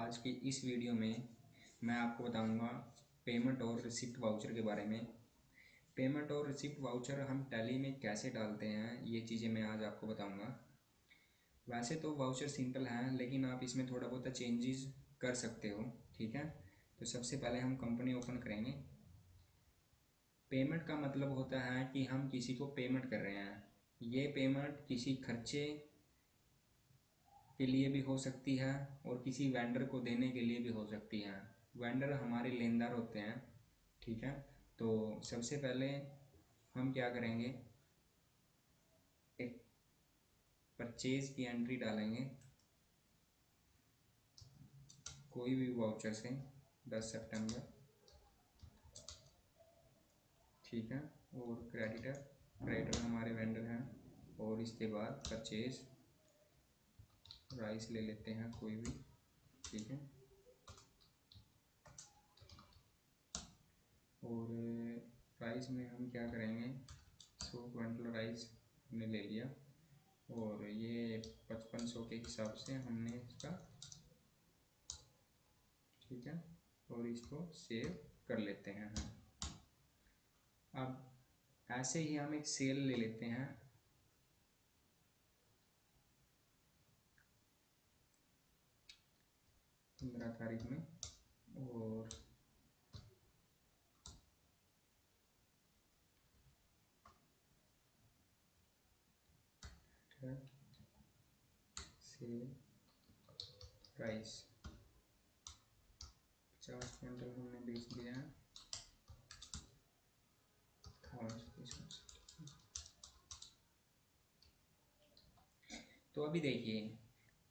आज की इस वीडियो में मैं आपको बताऊंगा पेमेंट और रिसिप्ट वाउचर के बारे में। पेमेंट और रिसिप्ट वाउचर हम टैली में कैसे डालते हैं ये चीज़ें मैं आज आपको बताऊंगा। वैसे तो वाउचर सिंपल है, लेकिन आप इसमें थोड़ा बहुत चेंजेस कर सकते हो। ठीक है, तो सबसे पहले हम कंपनी ओपन करेंगे। पेमेंट का मतलब होता है कि हम किसी को पेमेंट कर रहे हैं। ये पेमेंट किसी खर्चे के लिए भी हो सकती है और किसी वेंडर को देने के लिए भी हो सकती है। वेंडर हमारे लेनदार होते हैं। ठीक है, तो सबसे पहले हम क्या करेंगे, एक परचेज की एंट्री डालेंगे कोई भी वाउचर से 10 सितंबर। ठीक है, और क्रेडिटर हमारे वेंडर हैं। और इसके बाद परचेज राइस ले लेते हैं कोई भी। ठीक है, और राइस में हम क्या करेंगे, 100 क्विंटल राइस हमने ले लिया और ये 5500 के हिसाब से हमने इसका, ठीक है, और इसको सेव कर लेते हैं हम। अब ऐसे ही हम एक सेल ले लेते हैं 15 तारीख में, और सेल प्राइस 50 क्विंटल हमने बेच दिया है। तो अभी देखिए,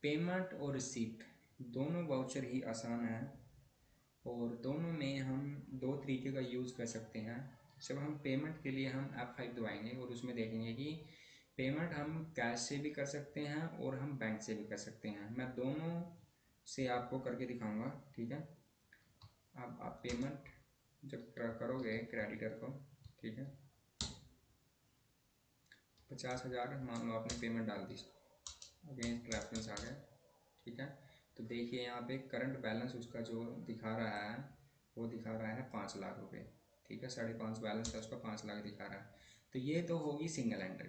पेमेंट और रिसीप्ट दोनों वाउचर ही आसान है और दोनों में हम दो तरीके का यूज़ कर सकते हैं। जब हम पेमेंट के लिए हम F5 दबाएंगे और उसमें देखेंगे कि पेमेंट हम कैश से भी कर सकते हैं और हम बैंक से भी कर सकते हैं। मैं दोनों से आपको करके दिखाऊंगा। ठीक है, अब आप पेमेंट जब करोगे क्रेडिटर को, ठीक है, 50,000 मान लो आपने पेमेंट डाल दी, अगेंस्ट रेफरेंस आ गया। ठीक है, तो देखिए यहाँ पे करंट बैलेंस उसका जो दिखा रहा है वो दिखा रहा है 5 लाख रुपए। ठीक है, 5.5 बैलेंस है उसका, 5 लाख दिखा रहा है। तो ये तो होगी सिंगल एंट्री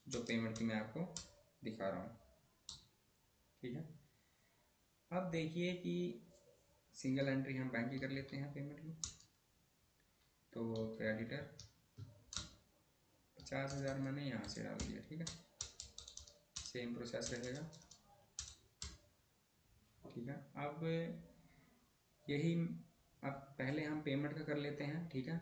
जो पेमेंट की मैं आपको दिखा रहा हूँ। ठीक है, अब देखिए कि सिंगल एंट्री हम बैंक की कर लेते हैं पेमेंट की। तो क्रेडिटर 50,000 मैंने यहाँ से डाल दिया। ठीक है, सेम प्रोसेस रहेगा। ठीक है, अब यही, अब पहले हम पेमेंट का कर लेते हैं। ठीक है,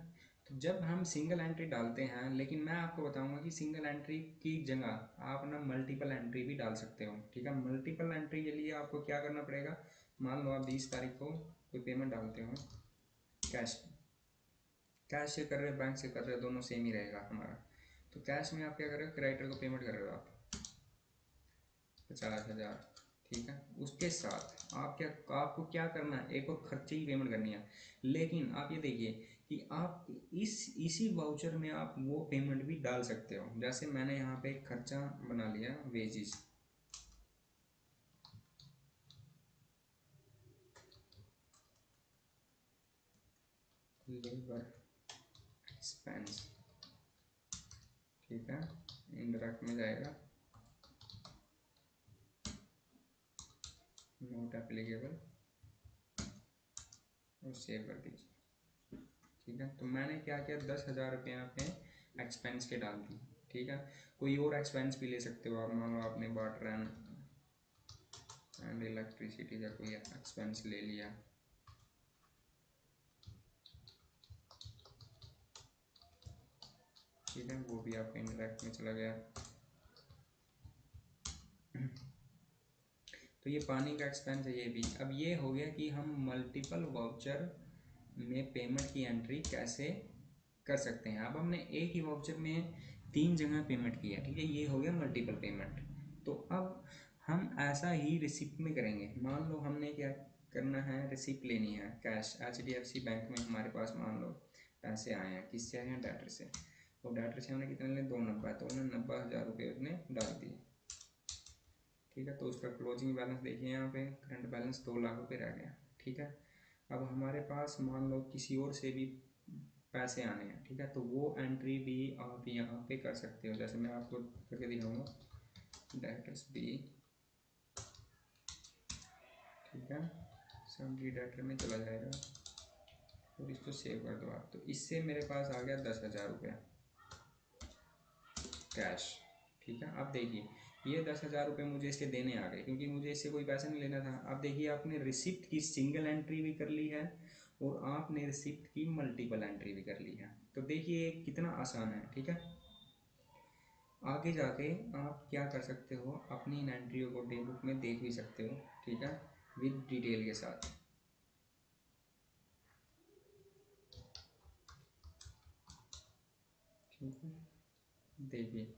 तो जब हम सिंगल एंट्री डालते हैं, लेकिन मैं आपको बताऊंगा कि सिंगल एंट्री की जगह आप ना मल्टीपल एंट्री भी डाल सकते हो। ठीक है, मल्टीपल एंट्री के लिए आपको क्या करना पड़ेगा, मान लो आप 20 तारीख को कोई पेमेंट डालते हो कैश से कर रहे हो बैंक से कर रहे हो, दोनों सेम ही रहेगा हमारा। तो कैश में आप क्या कर रहे हो, क्रेडिटर को पेमेंट कर रहे हो आप 50,000। ठीक है, उसके साथ आप क्या, आपको क्या करना है, एक और खर्चे की पेमेंट करनी है। लेकिन आप ये देखिए कि आप इसी वाउचर में आप वो पेमेंट भी डाल सकते हो। जैसे मैंने यहाँ पे एक खर्चा बना लिया, वेजेस, लेबर एक्सपेंस। ठीक है, इनडायरेक्ट में जाएगा, नॉट एप्लीकेबल, और सेव कर दीजिए। ठीक है, तो मैंने क्या किया, 10,000 रुपये अपने एक्सपेंस के डाल दी। ठीक है, कोई और एक्सपेंस भी ले सकते हो आप, मान लो आपने वाटर एंड इलेक्ट्रिसिटी का कोई एक्सपेंस ले लिया। ठीक है, वो भी आपका इंडायरेक्ट में चला गया। तो ये पानी का एक्सपेंस है ये भी। अब ये हो गया कि हम मल्टीपल वाउचर में पेमेंट की एंट्री कैसे कर सकते हैं। अब हमने एक ही वाउचर में 3 जगह पेमेंट किया। ठीक है, ये हो गया मल्टीपल पेमेंट। तो अब हम ऐसा ही रिसिप्ट में करेंगे। मान लो हमने क्या करना है, रिसिप्ट लेनी है कैश, HDFC बैंक में हमारे पास मान लो पैसे आए हैं, किससे आए हैं, डेटर से। तो डेटर से हमने कितने लिए, 290, तो उन्होंने 90,000 रुपये उसने डाल दिए। ठीक है। तो उसका क्लोजिंग बैलेंस देखिए यहाँ पे, करंट बैलेंस 2 लाख रुपये रह गया। ठीक है। अब हमारे पास मान लो किसी और से भी पैसे आने हैं, ठीक है, तो वो एंट्री भी आप यहाँ पे कर सकते हो। जैसे मैं आपको करके दिखाऊंगा, डेटर्स भी, ठीक है, सभी डेटर में चला जाएगा और इसको सेव कर दो आप। तो इससे मेरे पास आ गया 10,000 रुपया कैश। ठीक है। अब देखिए ये 10,000 रुपये मुझे इसके देने आ गए, क्योंकि मुझे इससे कोई पैसा नहीं लेना था। अब देखिए आपने रिसिप्ट की सिंगल एंट्री भी कर ली है और आपने रिसिप्ट की मल्टीपल एंट्री भी कर ली है। तो देखिए कितना आसान है। ठीक है। आगे जाके आप क्या कर सकते हो, अपनी इन एंट्रियों को डे बुक में देख भी सकते हो। ठीक है, विद डिटेल के साथ। ठीक है। देखिए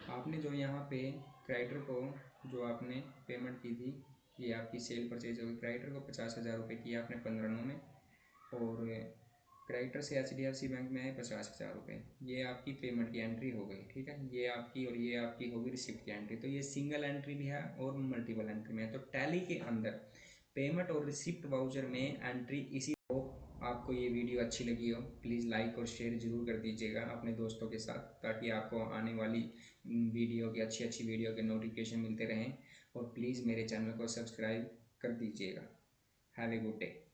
आपने जो यहाँ पे क्रेडिटर को जो आपने पेमेंट की थी, ये आपकी सेल परचेज होगी। क्रेडिटर को 50,000 रुपये किया आपने 15 में, और क्रेडिटर से HDFC बैंक में आए 50,000 रुपये। ये आपकी पेमेंट की एंट्री हो गई। ठीक है, ये आपकी और ये आपकी होगी रिसिप्ट की एंट्री। तो ये सिंगल एंट्री भी है और मल्टीपल एंट्री में है। तो टैली के अंदर पेमेंट और रिसिप्ट वाउचर में एंट्री इसी को। आपको ये वीडियो अच्छी लगी हो प्लीज़ लाइक और शेयर ज़रूर कर दीजिएगा अपने दोस्तों के साथ, ताकि आपको आने वाली वीडियो की अच्छी अच्छी वीडियो के नोटिफिकेशन मिलते रहें। और प्लीज़ मेरे चैनल को सब्सक्राइब कर दीजिएगा। Have a good day.